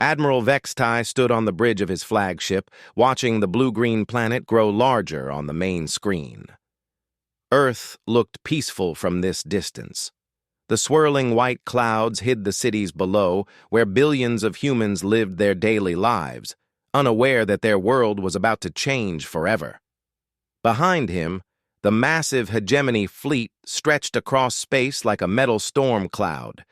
Admiral Vextai stood on the bridge of his flagship, watching the blue-green planet grow larger on the main screen. Earth looked peaceful from this distance. The swirling white clouds hid the cities below, where billions of humans lived their daily lives, unaware that their world was about to change forever. Behind him, the massive hegemony fleet stretched across space like a metal storm cloud.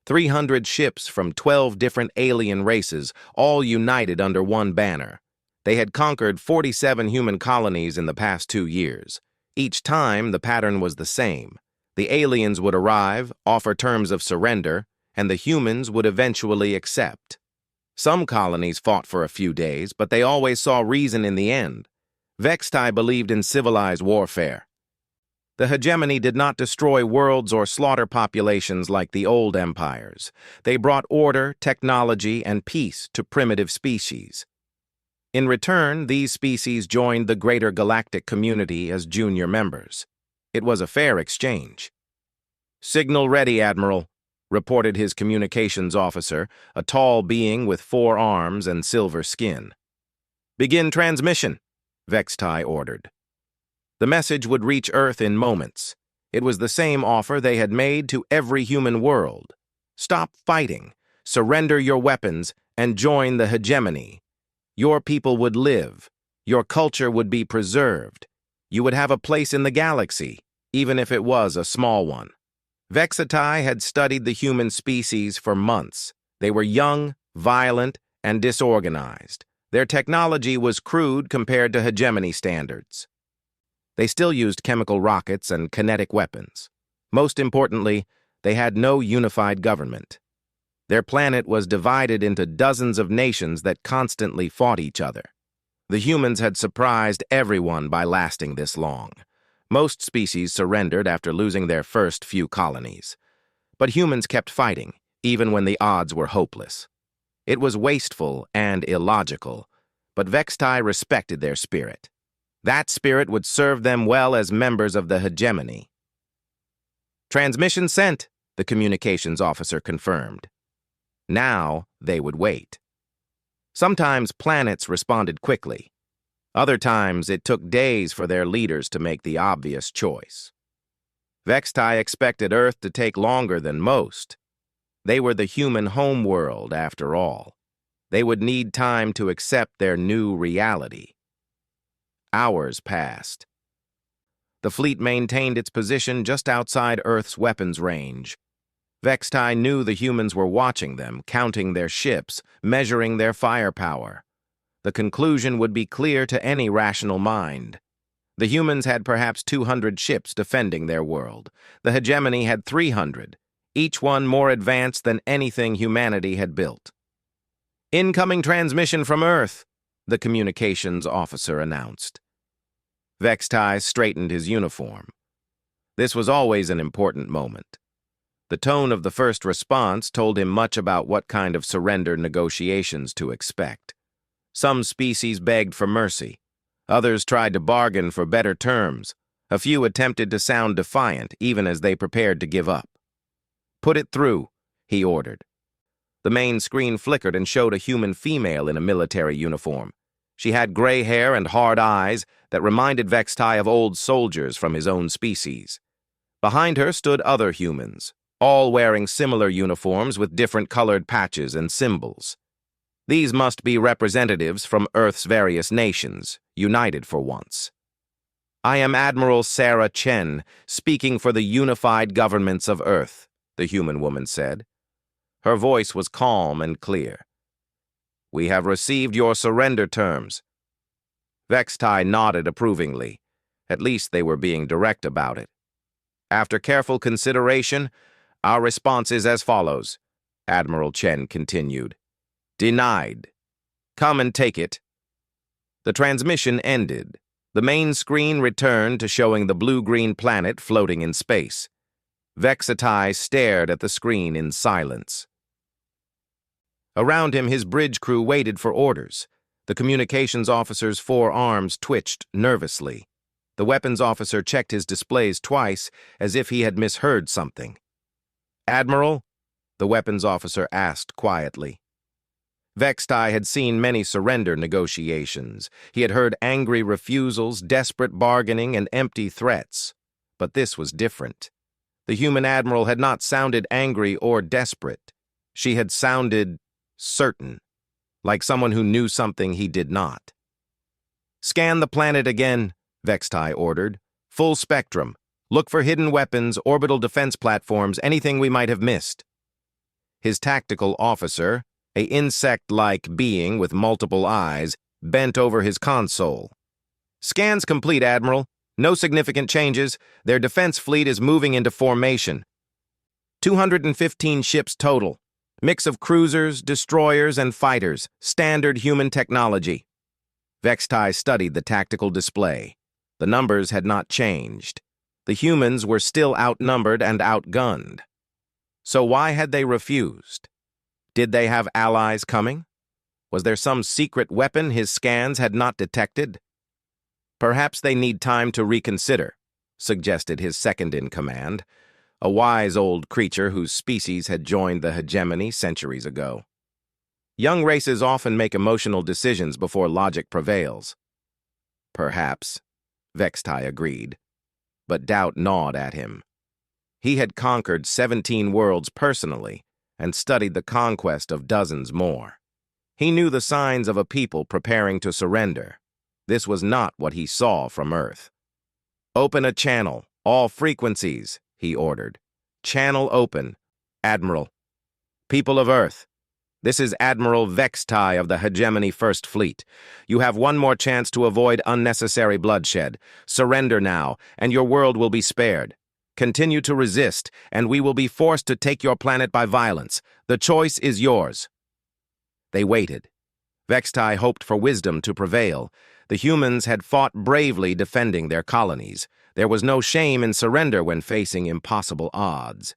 300 ships from 12 different alien races, all united under one banner. They had conquered 47 human colonies in the past 2 years. Each time, the pattern was the same. The aliens would arrive, offer terms of surrender, and the humans would eventually accept. Some colonies fought for a few days, but they always saw reason in the end. Vextai believed in civilized warfare. The hegemony did not destroy worlds or slaughter populations like the old empires. They brought order, technology, and peace to primitive species. In return, these species joined the greater galactic community as junior members. It was a fair exchange. "Signal ready, Admiral," reported his communications officer, a tall being with 4 arms and silver skin. "Begin transmission," Vextai ordered. The message would reach Earth in moments. It was the same offer they had made to every human world. Stop fighting, surrender your weapons, and join the hegemony. Your people would live. Your culture would be preserved. You would have a place in the galaxy, even if it was a small one. Vextai had studied the human species for months. They were young, violent, and disorganized. Their technology was crude compared to hegemony standards. They still used chemical rockets and kinetic weapons. Most importantly, they had no unified government. Their planet was divided into dozens of nations that constantly fought each other. The humans had surprised everyone by lasting this long. Most species surrendered after losing their first few colonies. But humans kept fighting, even when the odds were hopeless. It was wasteful and illogical, but Vextai respected their spirit. That spirit would serve them well as members of the hegemony. "Transmission sent," the communications officer confirmed. Now they would wait. Sometimes planets responded quickly. Other times it took days for their leaders to make the obvious choice. Vextai expected Earth to take longer than most. They were the human homeworld, after all. They would need time to accept their new reality. Hours passed. The fleet maintained its position just outside Earth's weapons range. Vextai knew the humans were watching them, counting their ships, measuring their firepower. The conclusion would be clear to any rational mind. The humans had perhaps 200 ships defending their world. The hegemony had 300, each one more advanced than anything humanity had built. "Incoming transmission from Earth," the communications officer announced. Vextai straightened his uniform. This was always an important moment. The tone of the first response told him much about what kind of surrender negotiations to expect. Some species begged for mercy. Others tried to bargain for better terms. A few attempted to sound defiant, even as they prepared to give up. "Put it through," he ordered. The main screen flickered and showed a human female in a military uniform. She had gray hair and hard eyes that reminded Vextai of old soldiers from his own species. Behind her stood other humans, all wearing similar uniforms with different colored patches and symbols. These must be representatives from Earth's various nations, united for once. "I am Admiral Sarah Chen, speaking for the unified governments of Earth," the human woman said. Her voice was calm and clear. "We have received your surrender terms." Vextai nodded approvingly. At least they were being direct about it. "After careful consideration, our response is as follows," Admiral Chen continued. "Denied. Come and take it." The transmission ended. The main screen returned to showing the blue-green planet floating in space. Vextai stared at the screen in silence. Around him, his bridge crew waited for orders. The communications officer's 4 arms twitched nervously. The weapons officer checked his displays twice, as if he had misheard something. "Admiral?" the weapons officer asked quietly. Vextai had seen many surrender negotiations. He had heard angry refusals, desperate bargaining, and empty threats. But this was different. The human admiral had not sounded angry or desperate. She had sounded certain, like someone who knew something he did not. "Scan the planet again," Vextai ordered. "Full spectrum. Look for hidden weapons, orbital defense platforms, anything we might have missed." His tactical officer, an insect-like being with multiple eyes, bent over his console. "Scans complete, Admiral. No significant changes. Their defense fleet is moving into formation. 215 ships total. Mix of cruisers, destroyers, and fighters. Standard human technology." Vextai studied the tactical display. The numbers had not changed. The humans were still outnumbered and outgunned. So why had they refused? Did they have allies coming? Was there some secret weapon his scans had not detected? "Perhaps they need time to reconsider," suggested his second-in-command, a wise old creature whose species had joined the hegemony centuries ago. "Young races often make emotional decisions before logic prevails." "Perhaps," Vextai agreed, but doubt gnawed at him. He had conquered 17 worlds personally and studied the conquest of dozens more. He knew the signs of a people preparing to surrender. This was not what he saw from Earth. "Open a channel, all frequencies," he ordered. "Channel open, Admiral. People of Earth, this is Admiral Vextai of the Hegemony First Fleet. You have one more chance to avoid unnecessary bloodshed. Surrender now, and your world will be spared. Continue to resist, and we will be forced to take your planet by violence. The choice is yours." They waited. Vextai hoped for wisdom to prevail. The humans had fought bravely defending their colonies. There was no shame in surrender when facing impossible odds.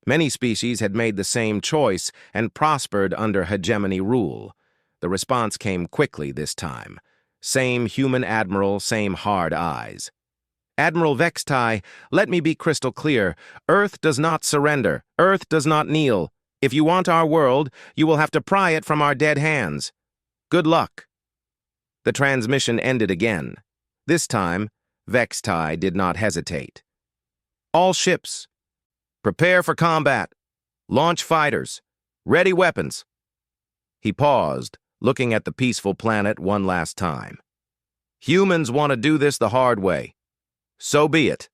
Many species had made the same choice and prospered under hegemony rule. The response came quickly this time. Same human admiral, same hard eyes. "Admiral Vextai, let me be crystal clear. Earth does not surrender. Earth does not kneel. If you want our world, you will have to pry it from our dead hands. Good luck." The transmission ended again. This time, Vextai did not hesitate. "All ships, prepare for combat. Launch fighters. Ready weapons." He paused, looking at the peaceful planet one last time. "Humans want to do this the hard way. So be it."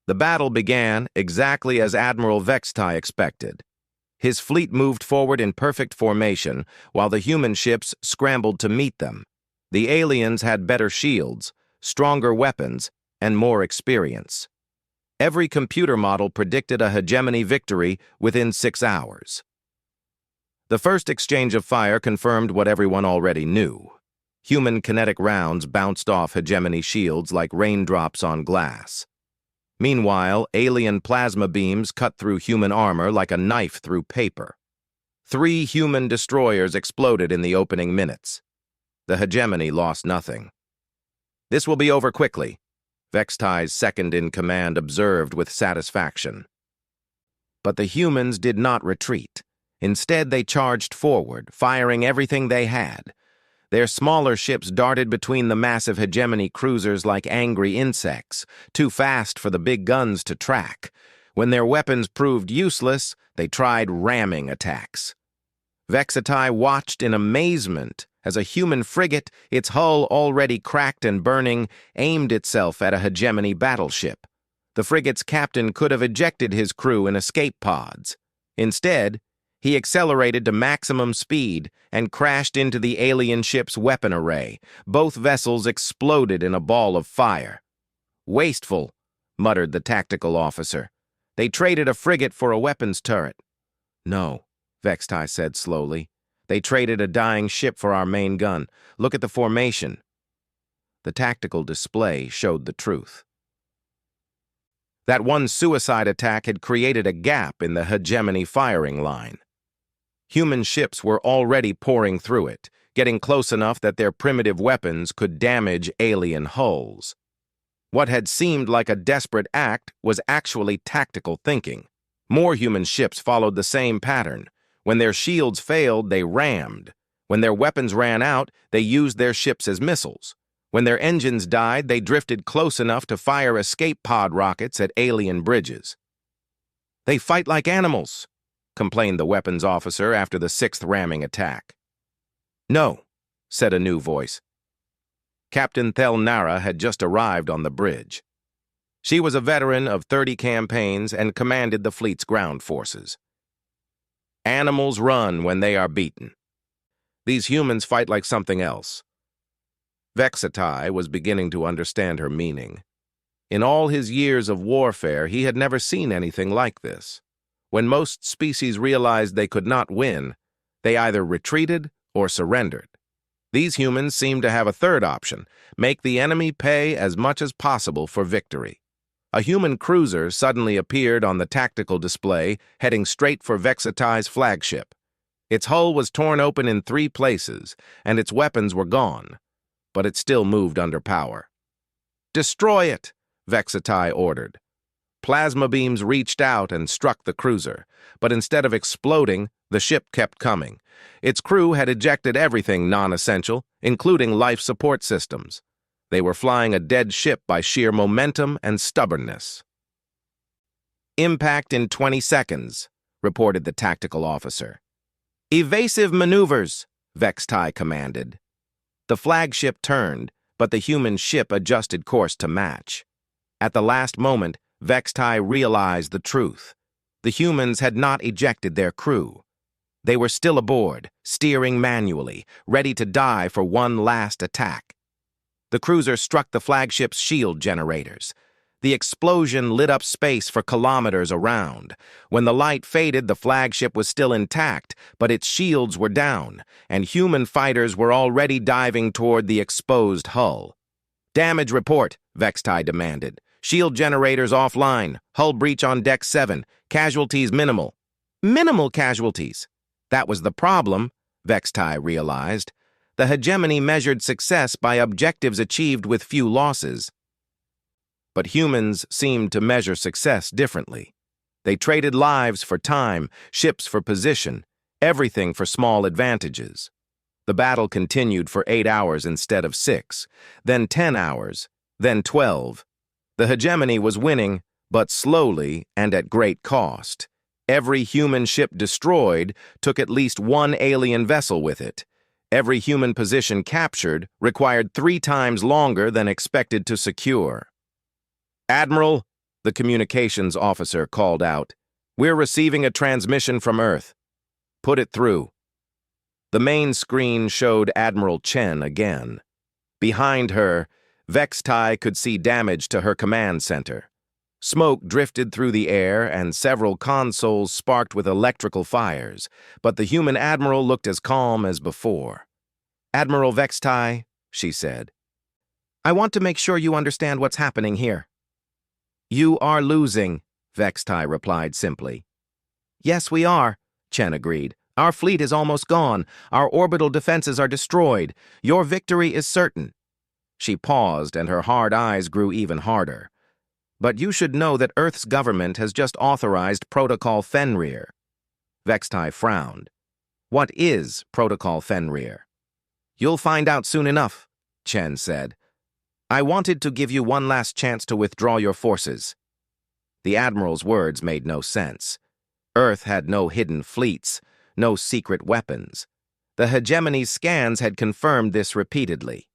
The battle began exactly as Admiral Vextai expected. His fleet moved forward in perfect formation, while the human ships scrambled to meet them. The aliens had better shields, stronger weapons, and more experience. Every computer model predicted a hegemony victory within 6 hours. The first exchange of fire confirmed what everyone already knew. Human kinetic rounds bounced off hegemony shields like raindrops on glass. Meanwhile, alien plasma beams cut through human armor like a knife through paper. 3 human destroyers exploded in the opening minutes. The hegemony lost nothing. "This will be over quickly," Vextai's second-in-command observed with satisfaction. But the humans did not retreat. Instead, they charged forward, firing everything they had. Their smaller ships darted between the massive hegemony cruisers like angry insects, too fast for the big guns to track. When their weapons proved useless, they tried ramming attacks. Vextai watched in amazement as a human frigate, its hull already cracked and burning, aimed itself at a hegemony battleship. The frigate's captain could have ejected his crew in escape pods. Instead, he accelerated to maximum speed and crashed into the alien ship's weapon array. Both vessels exploded in a ball of fire. "Wasteful," muttered the tactical officer. "They traded a frigate for a weapons turret." "No," Vextai said slowly. "They traded a dying ship for our main gun. Look at the formation." The tactical display showed the truth. That one suicide attack had created a gap in the hegemony firing line. Human ships were already pouring through it, getting close enough that their primitive weapons could damage alien hulls. What had seemed like a desperate act was actually tactical thinking. More human ships followed the same pattern. When their shields failed, they rammed. When their weapons ran out, they used their ships as missiles. When their engines died, they drifted close enough to fire escape pod rockets at alien bridges. "They fight like animals," complained the weapons officer after the sixth ramming attack. "No," said a new voice. Captain Thel Nara had just arrived on the bridge. She was a veteran of 30 campaigns and commanded the fleet's ground forces. "Animals run when they are beaten. These humans fight like something else." Vexatai was beginning to understand her meaning. In all his years of warfare, he had never seen anything like this. When most species realized they could not win, they either retreated or surrendered. These humans seemed to have a third option: make the enemy pay as much as possible for victory. A human cruiser suddenly appeared on the tactical display, heading straight for Vexatai's flagship. Its hull was torn open in 3 places, and its weapons were gone, but it still moved under power. "Destroy it," Vexatai ordered. Plasma beams reached out and struck the cruiser, but instead of exploding, the ship kept coming. Its crew had ejected everything non-essential, including life support systems. They were flying a dead ship by sheer momentum and stubbornness. "Impact in 20 seconds, reported the tactical officer. "Evasive maneuvers," Vextai commanded. The flagship turned, but the human ship adjusted course to match. At the last moment, Vextai realized the truth. The humans had not ejected their crew. They were still aboard, steering manually, ready to die for one last attack. The cruiser struck the flagship's shield generators. The explosion lit up space for kilometers around. When the light faded, the flagship was still intact, but its shields were down, and human fighters were already diving toward the exposed hull. "Damage report," Vextai demanded. "Shield generators offline. Hull breach on deck 7. Casualties minimal." Minimal casualties. That was the problem, Vextai realized. The hegemony measured success by objectives achieved with few losses. But humans seemed to measure success differently. They traded lives for time, ships for position, everything for small advantages. The battle continued for 8 hours instead of 6, then 10 hours, then 12. The hegemony was winning, but slowly and at great cost. Every human ship destroyed took at least one alien vessel with it. Every human position captured required 3 times longer than expected to secure. "Admiral," the communications officer called out, "we're receiving a transmission from Earth. Put it through." The main screen showed Admiral Chen again. Behind her, Vextai could see damage to her command center. Smoke drifted through the air and several consoles sparked with electrical fires, but the human admiral looked as calm as before. "Admiral Vextai," she said, "I want to make sure you understand what's happening here." "You are losing," Vextai replied simply. "Yes, we are," Chen agreed. "Our fleet is almost gone. Our orbital defenses are destroyed. Your victory is certain." She paused, and her hard eyes grew even harder. "But you should know that Earth's government has just authorized Protocol Fenrir." Vextai frowned. "What is Protocol Fenrir?" "You'll find out soon enough," Chen said. "I wanted to give you one last chance to withdraw your forces." The Admiral's words made no sense. Earth had no hidden fleets, no secret weapons. The hegemony's scans had confirmed this repeatedly.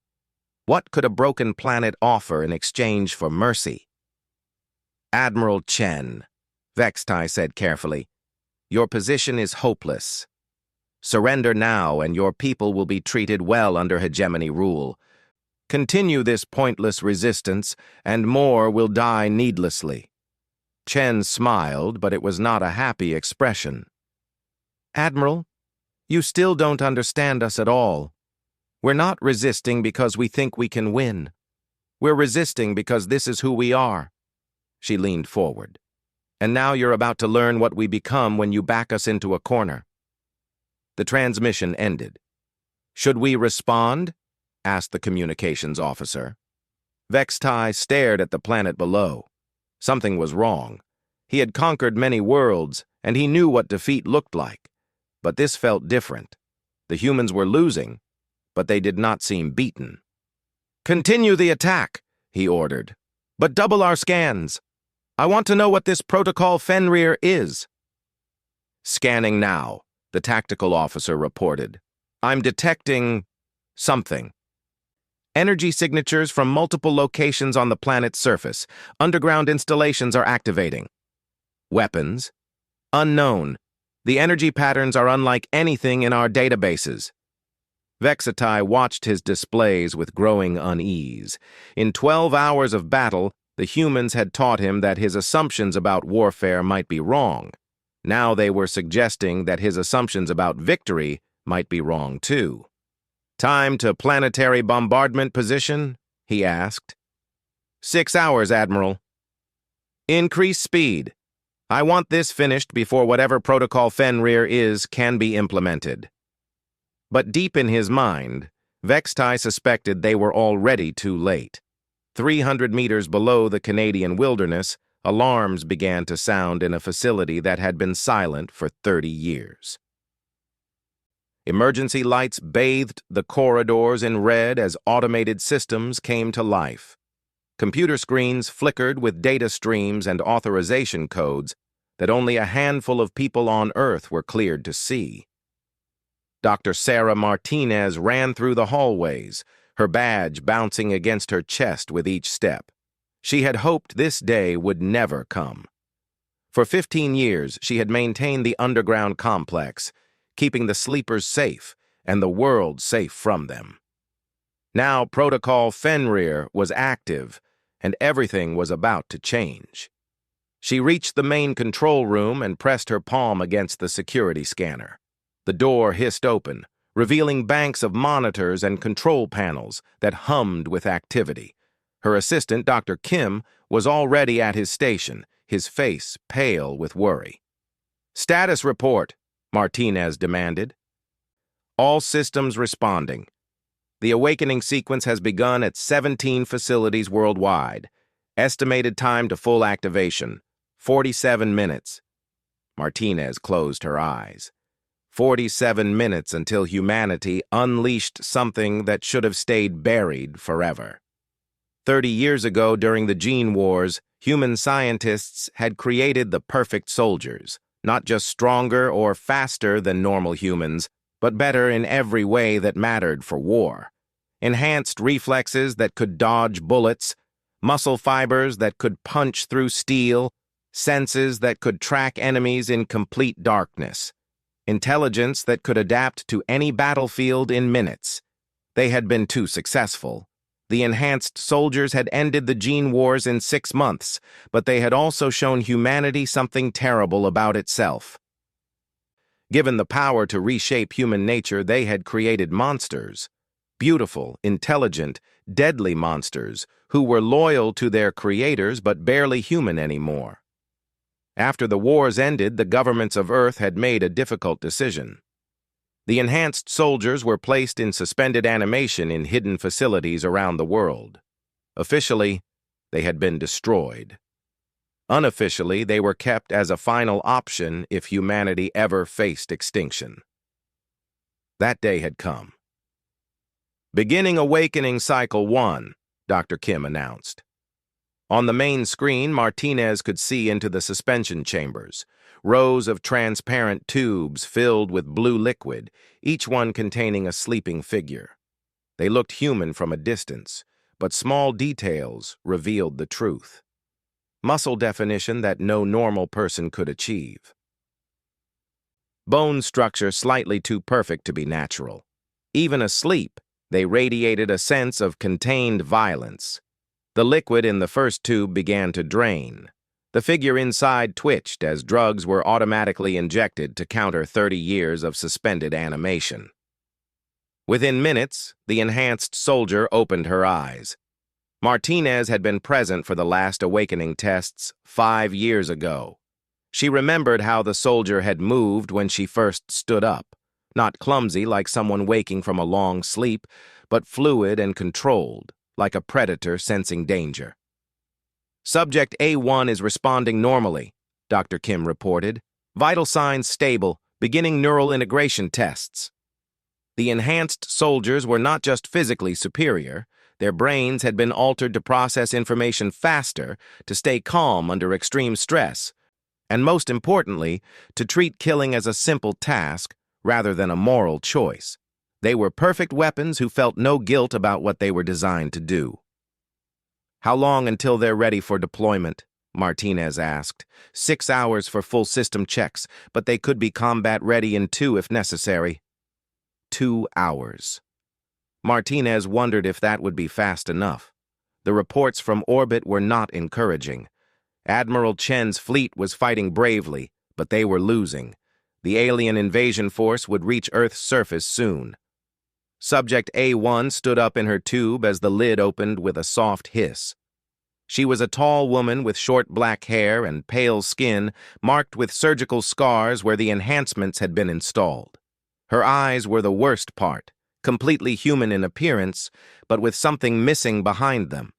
What could a broken planet offer in exchange for mercy? "Admiral Chen," Vextai said carefully, "your position is hopeless. Surrender now, and your people will be treated well under hegemony rule. Continue this pointless resistance, and more will die needlessly." Chen smiled, but it was not a happy expression. "Admiral, you still don't understand us at all. We're not resisting because we think we can win. We're resisting because this is who we are." She leaned forward. "And now you're about to learn what we become when you back us into a corner." The transmission ended. "Should we respond?" asked the communications officer. Vextai stared at the planet below. Something was wrong. He had conquered many worlds, and he knew what defeat looked like. But this felt different. The humans were losing, but they did not seem beaten. "Continue the attack," he ordered. "But double our scans. I want to know what this Protocol Fenrir is." "Scanning now," the tactical officer reported. "I'm detecting something. Energy signatures from multiple locations on the planet's surface. Underground installations are activating. Weapons? Unknown. The energy patterns are unlike anything in our databases." Vexatai watched his displays with growing unease. In 12 hours of battle, the humans had taught him that his assumptions about warfare might be wrong. Now they were suggesting that his assumptions about victory might be wrong too. "Time to planetary bombardment position?" he asked. 6 hours, Admiral." "Increase speed. I want this finished before whatever Protocol Fenrir is can be implemented." But deep in his mind, Vextai suspected they were already too late. 300 meters below the Canadian wilderness, alarms began to sound in a facility that had been silent for 30 years. Emergency lights bathed the corridors in red as automated systems came to life. Computer screens flickered with data streams and authorization codes that only a handful of people on Earth were cleared to see. Dr. Sarah Martinez ran through the hallways, her badge bouncing against her chest with each step. She had hoped this day would never come. For 15 years, she had maintained the underground complex, keeping the sleepers safe and the world safe from them. Now Protocol Fenrir was active, and everything was about to change. She reached the main control room and pressed her palm against the security scanner. The door hissed open, revealing banks of monitors and control panels that hummed with activity. Her assistant, Dr. Kim, was already at his station, his face pale with worry. "Status report," Martinez demanded. "All systems responding. The awakening sequence has begun at 17 facilities worldwide. Estimated time to full activation, 47 minutes. Martinez closed her eyes. 47 minutes until humanity unleashed something that should have stayed buried forever. 30 years ago, during the Gene Wars, human scientists had created the perfect soldiers, not just stronger or faster than normal humans, but better in every way that mattered for war. Enhanced reflexes that could dodge bullets, muscle fibers that could punch through steel, senses that could track enemies in complete darkness, intelligence that could adapt to any battlefield in minutes. They had been too successful. The enhanced soldiers had ended the Gene Wars in 6 months, but they had also shown humanity something terrible about itself. Given the power to reshape human nature, they had created monsters. Beautiful, intelligent, deadly monsters who were loyal to their creators but barely human anymore. After the wars ended, the governments of Earth had made a difficult decision. The enhanced soldiers were placed in suspended animation in hidden facilities around the world. Officially, they had been destroyed. Unofficially, they were kept as a final option if humanity ever faced extinction. That day had come. "Beginning Awakening Cycle 1, Dr. Kim announced. On the main screen, Martinez could see into the suspension chambers, rows of transparent tubes filled with blue liquid, each one containing a sleeping figure. They looked human from a distance, but small details revealed the truth. Muscle definition that no normal person could achieve. Bone structure slightly too perfect to be natural. Even asleep, they radiated a sense of contained violence. The liquid in the first tube began to drain. The figure inside twitched as drugs were automatically injected to counter 30 years of suspended animation. Within minutes, the enhanced soldier opened her eyes. Martinez had been present for the last awakening tests 5 years ago. She remembered how the soldier had moved when she first stood up, not clumsy like someone waking from a long sleep, but fluid and controlled, like a predator sensing danger. "Subject A1 is responding normally," Dr. Kim reported. "Vital signs stable, beginning neural integration tests. The enhanced soldiers were not just physically superior, their brains had been altered to process information faster, to stay calm under extreme stress, and most importantly, to treat killing as a simple task rather than a moral choice. They were perfect weapons who felt no guilt about what they were designed to do. "How long until they're ready for deployment?" Martinez asked. 6 hours for full system checks, but they could be combat-ready in 2 if necessary. 2 hours. Martinez wondered if that would be fast enough. The reports from orbit were not encouraging. Admiral Chen's fleet was fighting bravely, but they were losing. The alien invasion force would reach Earth's surface soon. Subject A1 stood up in her tube as the lid opened with a soft hiss. She was a tall woman with short black hair and pale skin marked with surgical scars where the enhancements had been installed. Her eyes were the worst part, completely human in appearance, but with something missing behind them.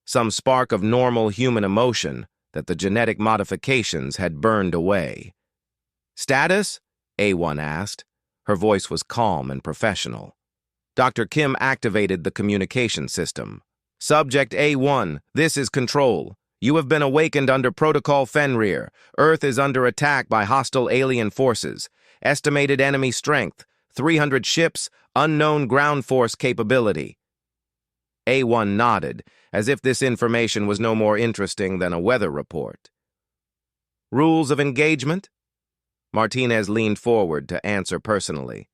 Some spark of normal human emotion that the genetic modifications had burned away. "Status?" A1 asked. Her voice was calm and professional. Dr. Kim activated the communication system. "Subject A1, this is Control. You have been awakened under Protocol Fenrir. Earth is under attack by hostile alien forces. Estimated enemy strength, 300 ships, unknown ground force capability." A1 nodded, as if this information was no more interesting than a weather report. "Rules of engagement?" Martinez leaned forward to answer personally.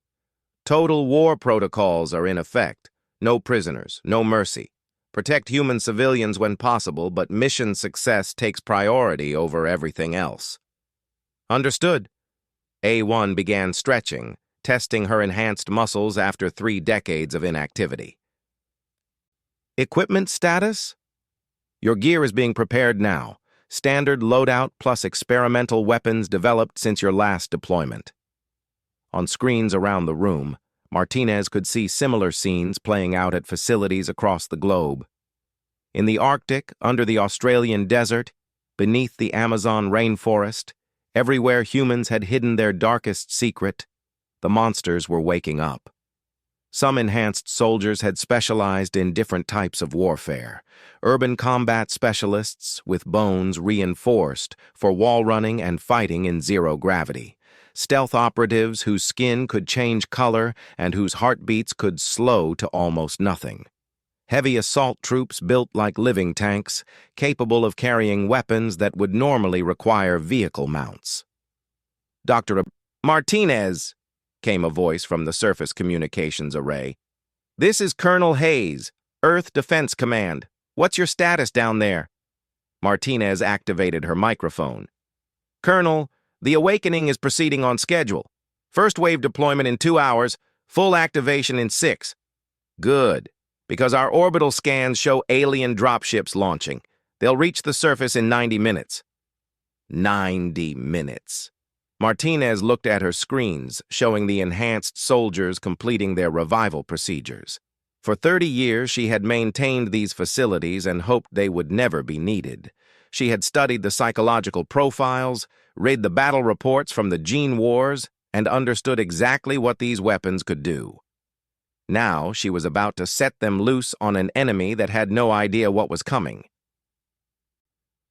"Total war protocols are in effect. No prisoners, no mercy. Protect human civilians when possible, but mission success takes priority over everything else." "Understood." A1 began stretching, testing her enhanced muscles after 3 decades of inactivity. "Equipment status?" "Your gear is being prepared now. Standard loadout plus experimental weapons developed since your last deployment." On screens around the room, Martinez could see similar scenes playing out at facilities across the globe. In the Arctic, under the Australian desert, beneath the Amazon rainforest, everywhere humans had hidden their darkest secret, the monsters were waking up. Some enhanced soldiers had specialized in different types of warfare. Urban combat specialists with bones reinforced for wall running and fighting in zero gravity. Stealth operatives whose skin could change color and whose heartbeats could slow to almost nothing. Heavy assault troops built like living tanks, capable of carrying weapons that would normally require vehicle mounts. "Dr. Martinez," came a voice from the surface communications array. "This is Colonel Hayes, Earth Defense Command. What's your status down there?" Martinez activated her microphone. "Colonel, the awakening is proceeding on schedule. First wave deployment in 2 hours, full activation in 6. "Good, because our orbital scans show alien dropships launching. They'll reach the surface in 90 minutes. 90 minutes. Martinez looked at her screens, showing the enhanced soldiers completing their revival procedures. For 30 years, she had maintained these facilities and hoped they would never be needed. She had studied the psychological profiles, read the battle reports from the gene wars, and understood exactly what these weapons could do. Now she was about to set them loose on an enemy that had no idea what was coming.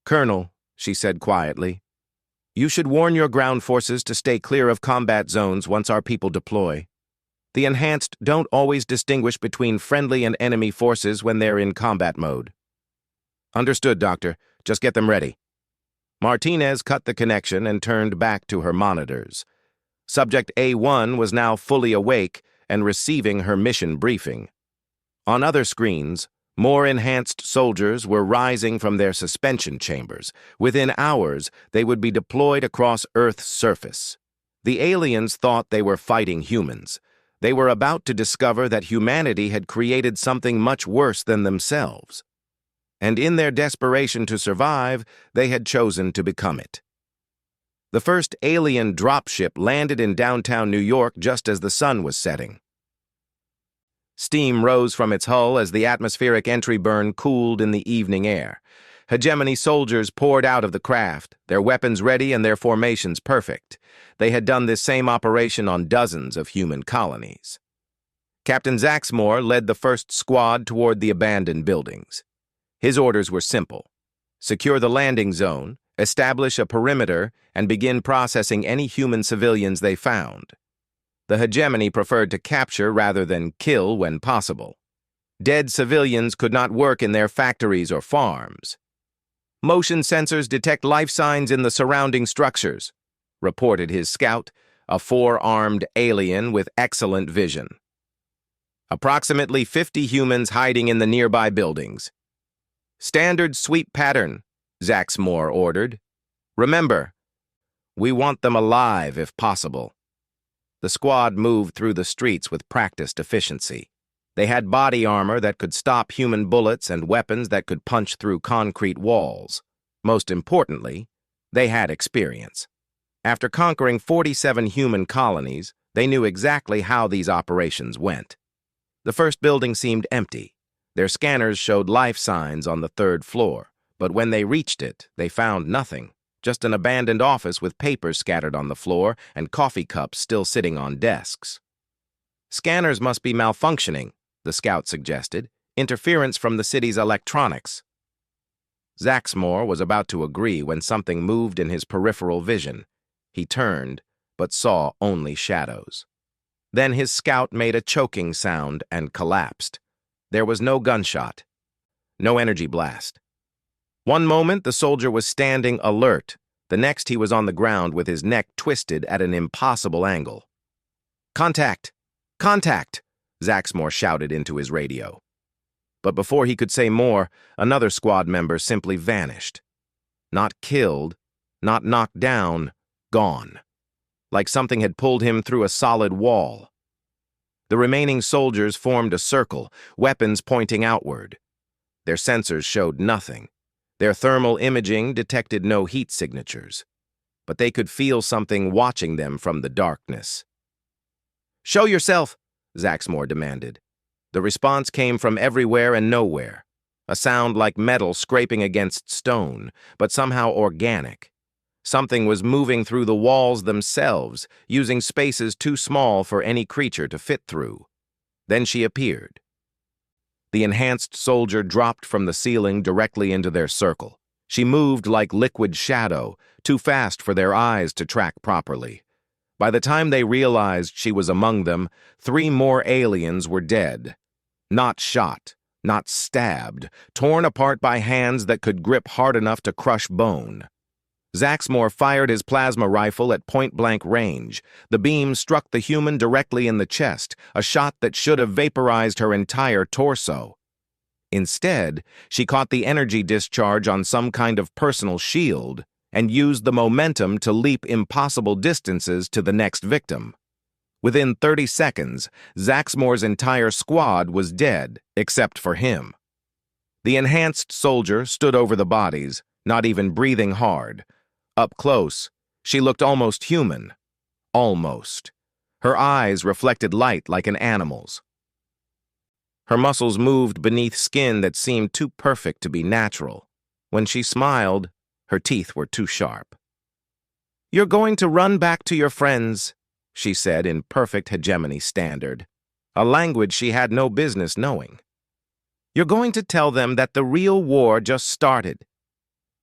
"Colonel," she said quietly, "you should warn your ground forces to stay clear of combat zones once our people deploy. The enhanced don't always distinguish between friendly and enemy forces when they're in combat mode." "Understood, Doctor. Just get them ready." Martinez cut the connection and turned back to her monitors. Subject A1 was now fully awake and receiving her mission briefing. On other screens, more enhanced soldiers were rising from their suspension chambers. Within hours, they would be deployed across Earth's surface. The aliens thought they were fighting humans. They were about to discover that humanity had created something much worse than themselves. And in their desperation to survive, they had chosen to become it. The first alien dropship landed in downtown New York just as the sun was setting. Steam rose from its hull as the atmospheric entry burn cooled in the evening air. Hegemony soldiers poured out of the craft, their weapons ready and their formations perfect. They had done this same operation on dozens of human colonies. Captain Zaxmore led the first squad toward the abandoned buildings. His orders were simple: secure the landing zone, establish a perimeter, and begin processing any human civilians they found. The hegemony preferred to capture rather than kill when possible. Dead civilians could not work in their factories or farms. "Motion sensors detect life signs in the surrounding structures," reported his scout, a four-armed alien with excellent vision. "Approximately 50 humans hiding in the nearby buildings." "Standard sweep pattern," Zaxmore ordered. "Remember, we want them alive if possible." The squad moved through the streets with practiced efficiency. They had body armor that could stop human bullets and weapons that could punch through concrete walls. Most importantly, they had experience. After conquering 47 human colonies, they knew exactly how these operations went. The first building seemed empty. Their scanners showed life signs on the third floor, but when they reached it, they found nothing. Just an abandoned office with papers scattered on the floor and coffee cups still sitting on desks. "Scanners must be malfunctioning," the scout suggested. "Interference from the city's electronics." Zaxmore was about to agree when something moved in his peripheral vision. He turned, but saw only shadows. Then his scout made a choking sound and collapsed. There was no gunshot, no energy blast. One moment the soldier was standing alert, the next he was on the ground with his neck twisted at an impossible angle. "Contact! Contact!" Zaxmore shouted into his radio. But before he could say more, another squad member simply vanished. Not killed, not knocked down, gone. Like something had pulled him through a solid wall. The remaining soldiers formed a circle, weapons pointing outward. Their sensors showed nothing. Their thermal imaging detected no heat signatures. But they could feel something watching them from the darkness. "Show yourself!" Zaxmore demanded. The response came from everywhere and nowhere. A sound like metal scraping against stone, but somehow organic. Something was moving through the walls themselves, using spaces too small for any creature to fit through. Then she appeared. The enhanced soldier dropped from the ceiling directly into their circle. She moved like liquid shadow, too fast for their eyes to track properly. By the time they realized she was among them, 3 more aliens were dead. Not shot, not stabbed, torn apart by hands that could grip hard enough to crush bone. Zaxmore fired his plasma rifle at point-blank range. The beam struck the human directly in the chest, a shot that should have vaporized her entire torso. Instead, she caught the energy discharge on some kind of personal shield and used the momentum to leap impossible distances to the next victim. Within 30 seconds, Zaxmore's entire squad was dead, except for him. The enhanced soldier stood over the bodies, not even breathing hard. Up close, she looked almost human. Almost. Her eyes reflected light like an animal's. Her muscles moved beneath skin that seemed too perfect to be natural. When she smiled, her teeth were too sharp. "You're going to run back to your friends," she said in perfect hegemony standard, a language she had no business knowing. "You're going to tell them that the real war just started."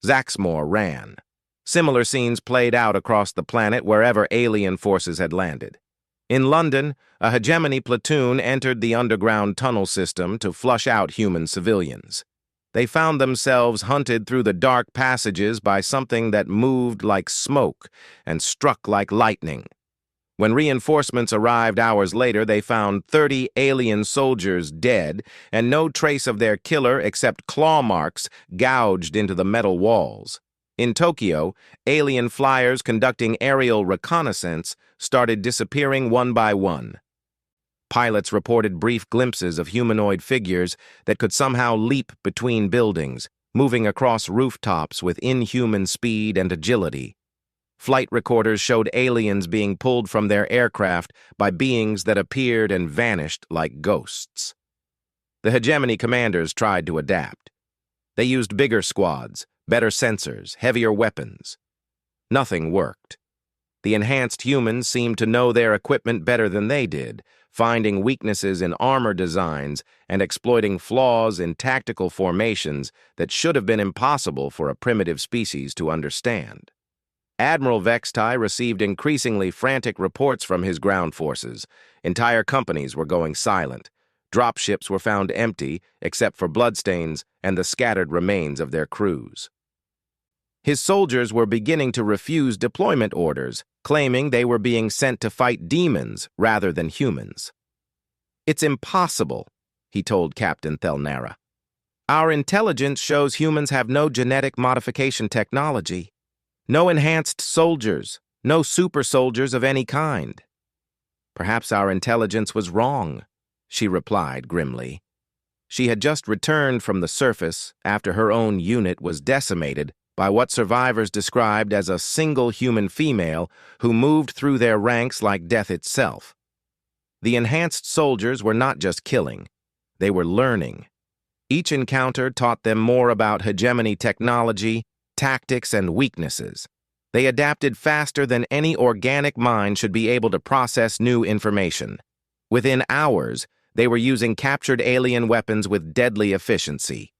Zaxmore ran. Similar scenes played out across the planet wherever alien forces had landed. In London, a hegemony platoon entered the underground tunnel system to flush out human civilians. They found themselves hunted through the dark passages by something that moved like smoke and struck like lightning. When reinforcements arrived hours later, they found 30 alien soldiers dead and no trace of their killer except claw marks gouged into the metal walls. In Tokyo, alien flyers conducting aerial reconnaissance started disappearing one by one. Pilots reported brief glimpses of humanoid figures that could somehow leap between buildings, moving across rooftops with inhuman speed and agility. Flight recorders showed aliens being pulled from their aircraft by beings that appeared and vanished like ghosts. The hegemony commanders tried to adapt. They used bigger squads, better sensors, heavier weapons. Nothing worked. The enhanced humans seemed to know their equipment better than they did, finding weaknesses in armor designs and exploiting flaws in tactical formations that should have been impossible for a primitive species to understand. Admiral Vextai received increasingly frantic reports from his ground forces. Entire companies were going silent. Dropships were found empty, except for bloodstains and the scattered remains of their crews. His soldiers were beginning to refuse deployment orders, claiming they were being sent to fight demons rather than humans. "It's impossible," he told Captain Thelnara. "Our intelligence shows humans have no genetic modification technology. No enhanced soldiers, no super soldiers of any kind." "Perhaps our intelligence was wrong," she replied grimly. She had just returned from the surface after her own unit was decimated by what survivors described as a single human female who moved through their ranks like death itself. The enhanced soldiers were not just killing, they were learning. Each encounter taught them more about hegemony technology, tactics, and weaknesses. They adapted faster than any organic mind should be able to process new information. Within hours, they were using captured alien weapons with deadly efficiency.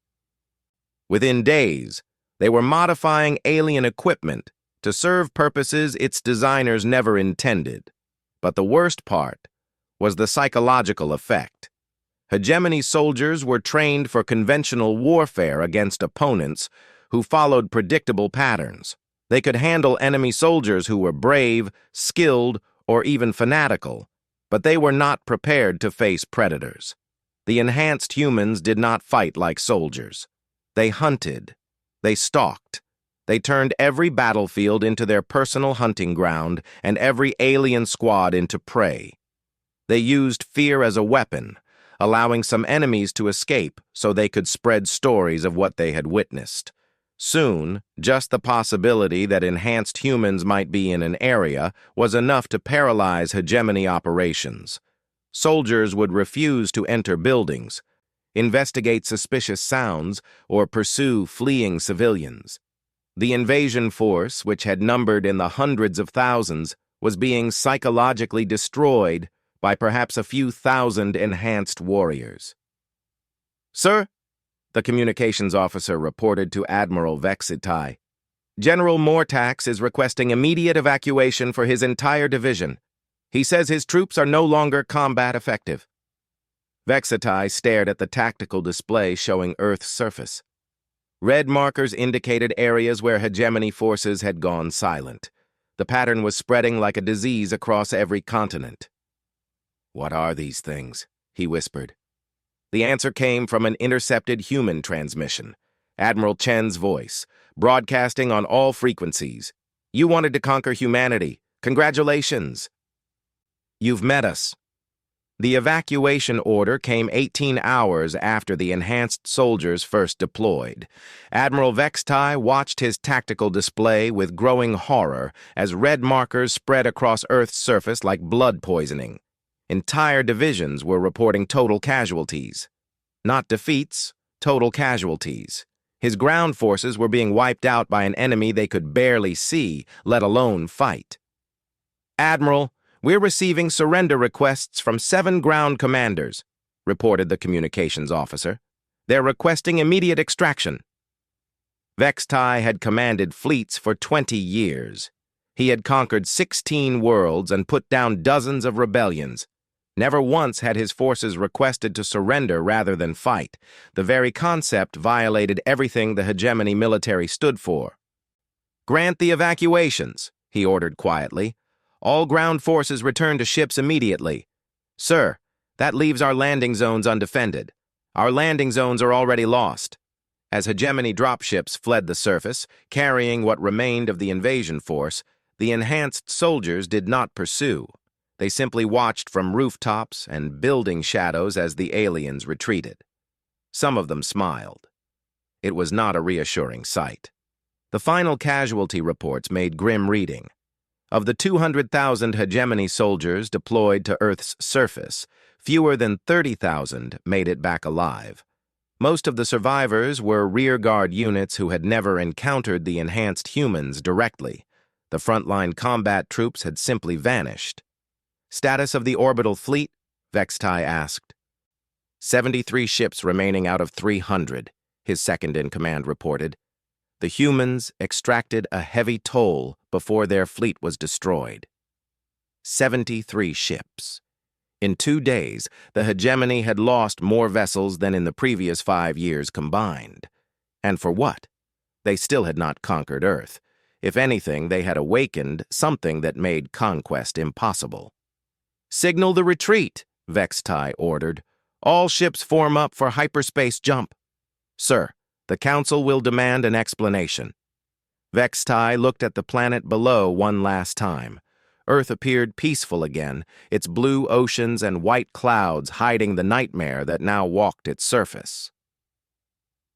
Within days, they were modifying alien equipment to serve purposes its designers never intended. But the worst part was the psychological effect. Hegemony soldiers were trained for conventional warfare against opponents who followed predictable patterns. They could handle enemy soldiers who were brave, skilled, or even fanatical, but they were not prepared to face predators. The enhanced humans did not fight like soldiers. They hunted. They stalked. They turned every battlefield into their personal hunting ground and every alien squad into prey. They used fear as a weapon, allowing some enemies to escape so they could spread stories of what they had witnessed. Soon, just the possibility that enhanced humans might be in an area was enough to paralyze hegemony operations. Soldiers would refuse to enter buildings, investigate suspicious sounds, or pursue fleeing civilians. The invasion force, which had numbered in the hundreds of thousands, was being psychologically destroyed by perhaps a few thousand enhanced warriors. "Sir," the communications officer reported to Admiral Vextai, "General Mortax is requesting immediate evacuation for his entire division. He says his troops are no longer combat effective." Vextai stared at the tactical display showing Earth's surface. Red markers indicated areas where hegemony forces had gone silent. The pattern was spreading like a disease across every continent. "What are these things?" he whispered. The answer came from an intercepted human transmission. Admiral Chen's voice, broadcasting on all frequencies. "You wanted to conquer humanity. Congratulations. You've met us." The evacuation order came 18 hours after the enhanced soldiers first deployed. Admiral Vextai watched his tactical display with growing horror as red markers spread across Earth's surface like blood poisoning. Entire divisions were reporting total casualties. Not defeats, total casualties. His ground forces were being wiped out by an enemy they could barely see, let alone fight. "Admiral, we're receiving surrender requests from 7 ground commanders," reported the communications officer. "They're requesting immediate extraction." Vextai had commanded fleets for 20 years. He had conquered 16 worlds and put down dozens of rebellions. Never once had his forces requested to surrender rather than fight. The very concept violated everything the hegemony military stood for. "Grant the evacuations," he ordered quietly. "All ground forces return to ships immediately." "Sir, that leaves our landing zones undefended. Our landing zones are already lost." As hegemony dropships fled the surface, carrying what remained of the invasion force, the enhanced soldiers did not pursue. They simply watched from rooftops and building shadows as the aliens retreated. Some of them smiled. It was not a reassuring sight. The final casualty reports made grim reading. Of the 200,000 hegemony soldiers deployed to Earth's surface, fewer than 30,000 made it back alive. Most of the survivors were rearguard units who had never encountered the enhanced humans directly. The frontline combat troops had simply vanished. "Status of the orbital fleet?" Vextai asked. 73 ships remaining out of 300, his second-in-command reported. The humans extracted a heavy toll before their fleet was destroyed. 73 ships. In 2 days, the hegemony had lost more vessels than in the previous 5 years combined. And for what? They still had not conquered Earth. If anything, they had awakened something that made conquest impossible. "Signal the retreat," Vextai ordered. "All ships form up for hyperspace jump." "Sir, the Council will demand an explanation." Vextai looked at the planet below one last time. Earth appeared peaceful again, its blue oceans and white clouds hiding the nightmare that now walked its surface.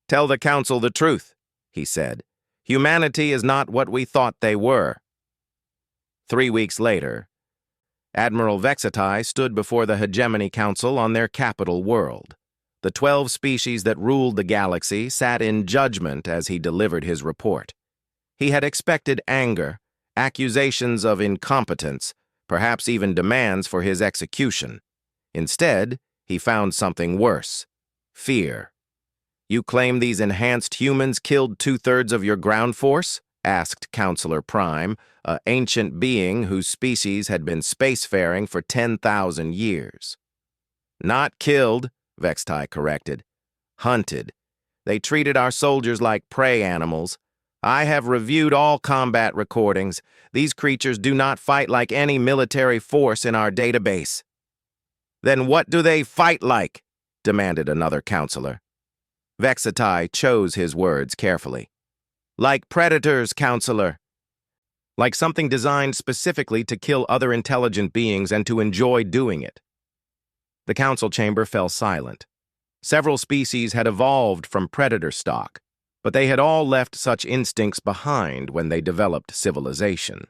"Tell the Council the truth," he said. "Humanity is not what we thought they were." 3 weeks later, Admiral Vextai stood before the Hegemony Council on their capital world. The 12 species that ruled the galaxy sat in judgment as he delivered his report. He had expected anger, accusations of incompetence, perhaps even demands for his execution. Instead, he found something worse: fear. "You claim these enhanced humans killed 2/3 of your ground force?" asked Counselor Prime, an ancient being whose species had been spacefaring for 10,000 years. "Not killed," Vextai corrected. "Hunted. They treated our soldiers like prey animals. I have reviewed all combat recordings. These creatures do not fight like any military force in our database." "Then what do they fight like?" demanded another counselor. Vextai chose his words carefully. "Like predators, counselor. Like something designed specifically to kill other intelligent beings and to enjoy doing it." The council chamber fell silent. Several species had evolved from predator stock, but they had all left such instincts behind when they developed civilization.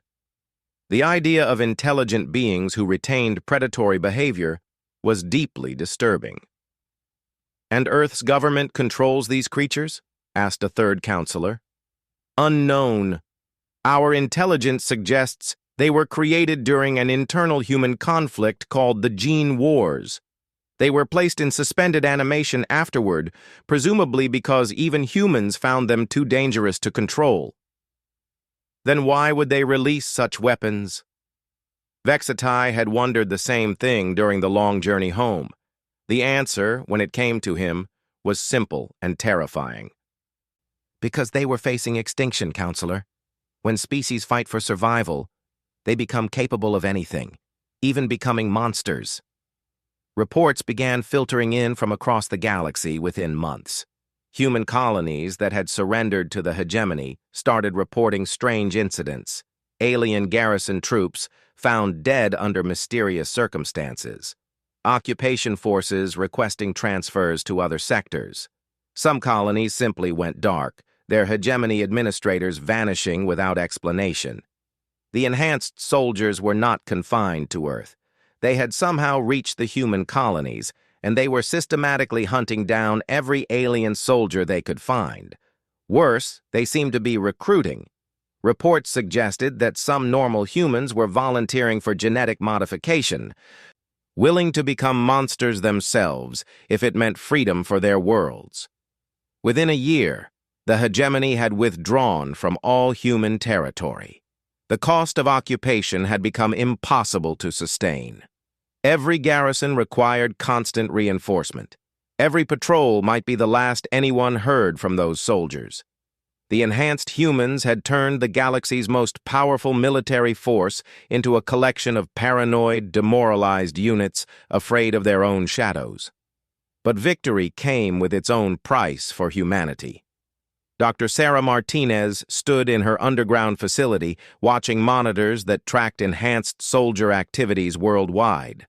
The idea of intelligent beings who retained predatory behavior was deeply disturbing. "And Earth's government controls these creatures?" asked a third counselor. "Unknown. Our intelligence suggests they were created during an internal human conflict called the Gene Wars. They were placed in suspended animation afterward, presumably because even humans found them too dangerous to control." "Then why would they release such weapons?" Vextai had wondered the same thing during the long journey home. The answer, when it came to him, was simple and terrifying. "Because they were facing extinction, counselor. When species fight for survival, they become capable of anything, even becoming monsters." Reports began filtering in from across the galaxy within months. Human colonies that had surrendered to the hegemony started reporting strange incidents. Alien garrison troops found dead under mysterious circumstances. Occupation forces requesting transfers to other sectors. Some colonies simply went dark, their hegemony administrators vanishing without explanation. The enhanced soldiers were not confined to Earth. They had somehow reached the human colonies, and they were systematically hunting down every alien soldier they could find. Worse, they seemed to be recruiting. Reports suggested that some normal humans were volunteering for genetic modification, willing to become monsters themselves if it meant freedom for their worlds. Within a year, the hegemony had withdrawn from all human territory. The cost of occupation had become impossible to sustain. Every garrison required constant reinforcement. Every patrol might be the last anyone heard from those soldiers. The enhanced humans had turned the galaxy's most powerful military force into a collection of paranoid, demoralized units afraid of their own shadows. But victory came with its own price for humanity. Dr. Sarah Martinez stood in her underground facility watching monitors that tracked enhanced soldier activities worldwide.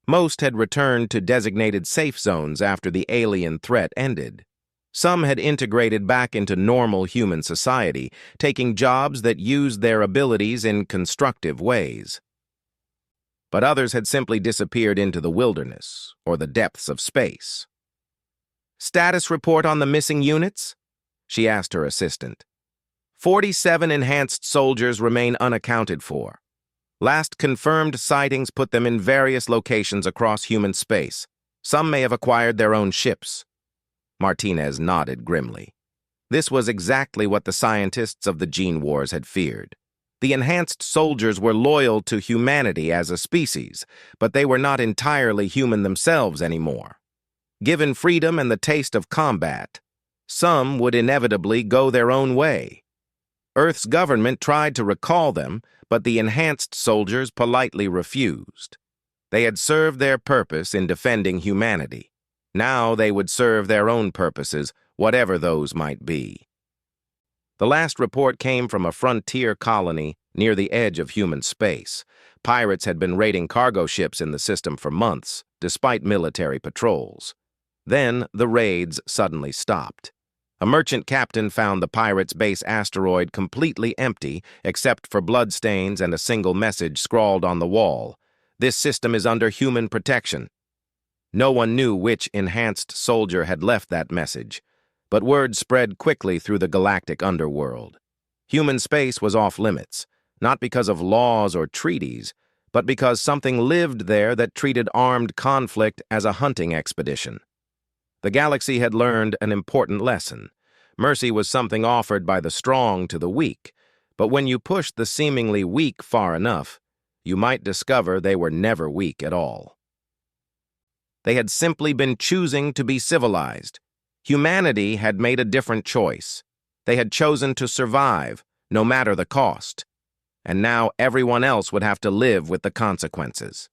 Most had returned to designated safe zones after the alien threat ended. Some had integrated back into normal human society, taking jobs that used their abilities in constructive ways. But others had simply disappeared into the wilderness or the depths of space. Status report on the missing units? She asked her assistant. 47 enhanced soldiers remain unaccounted for. Last confirmed sightings put them in various locations across human space. Some may have acquired their own ships. Martinez nodded grimly. This was exactly what the scientists of the Gene Wars had feared. The enhanced soldiers were loyal to humanity as a species, but they were not entirely human themselves anymore. Given freedom and the taste of combat, some would inevitably go their own way. Earth's government tried to recall them, but the enhanced soldiers politely refused. They had served their purpose in defending humanity. Now they would serve their own purposes, whatever those might be. The last report came from a frontier colony near the edge of human space. Pirates had been raiding cargo ships in the system for months, despite military patrols. Then the raids suddenly stopped. A merchant captain found the pirates' base asteroid completely empty except for bloodstains and a single message scrawled on the wall. This system is under human protection. No one knew which enhanced soldier had left that message, but word spread quickly through the galactic underworld. Human space was off limits, not because of laws or treaties, but because something lived there that treated armed conflict as a hunting expedition. The galaxy had learned an important lesson. Mercy was something offered by the strong to the weak, but when you pushed the seemingly weak far enough, you might discover they were never weak at all. They had simply been choosing to be civilized. Humanity had made a different choice. They had chosen to survive, no matter the cost. And now everyone else would have to live with the consequences.